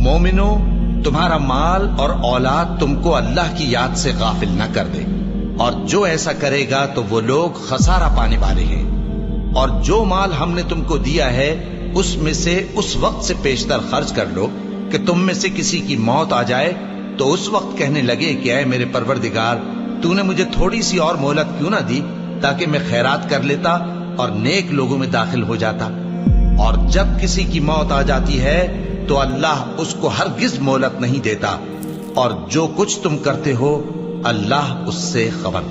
मोमिनो, तुम्हारा माल और औलाद तुमको अल्लाह की याद से गाफिल न कर दे, और जो ऐसा करेगा तो वो लोग खसारा पाने वाले हैं। और जो माल हमने तुमको दिया है उसमें से उस वक्त से पेशतर खर्च कर लो कि तुम में से किसी की मौत आ जाए तो उस वक्त कहने लगे कि ऐ मेरे परवरदिगार, तूने मुझे थोड़ी सी और मोहलत क्यों ना दी ताकि मैं खैरात कर लेता और नेक लोगों में दाखिल हो जाता। और जब किसी की मौत आ जाती है तो अल्लाह उसको हरगिज मोहलत नहीं देता, और जो कुछ तुम करते हो अल्लाह उससे खबरदार।